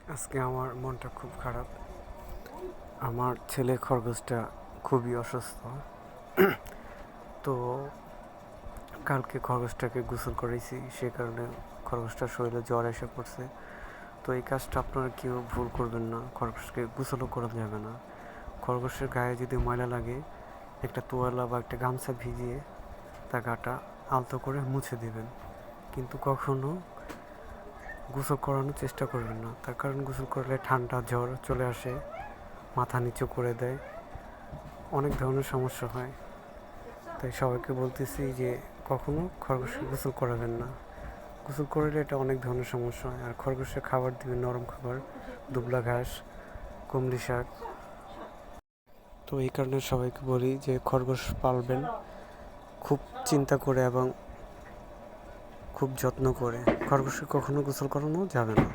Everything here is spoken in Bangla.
আজকে আমার মনটা খুব খারাপ। আমার ছেলে খরগোশটা খুবই অসুস্থ। তো কালকে খরগোশটাকে গোসল করেছি, সে কারণে খরগোশটার শরীরে জ্বর এসে পড়ছে। তো এই কাজটা আপনারা কেউ ভুল করবেন না, খরগোশকে গোসলও করা যাবে না। খরগোশের গায়ে যদি ময়লা লাগে, একটা তোয়ালা বা একটা গামছা ভিজিয়ে তার গাটা আলতো করে মুছে দেবেন, কিন্তু কখনো গোসল করানোর চেষ্টা করবেন না। তার কারণ গোসল করলে ঠান্ডা জ্বর চলে আসে, মাথা নিচু করে দেয়, অনেক ধরনের সমস্যা হয়। তাই সবাইকে বলতেছি যে কখনো খরগোশকে গোসল করাবেন না। গোসল করলে এটা অনেক ধরনের সমস্যা হয়। আর খরগোশের খাবার দিবেন নরম খাবার, দুবলা ঘাস, কুমড়ি শাক। তো এই কারণে সবাইকে বলি যে খরগোশ পালবেন খুব চিন্তা করে এবং খুব যত্ন করে। খরগোশকে কখনো গোসল করানো যাবে না।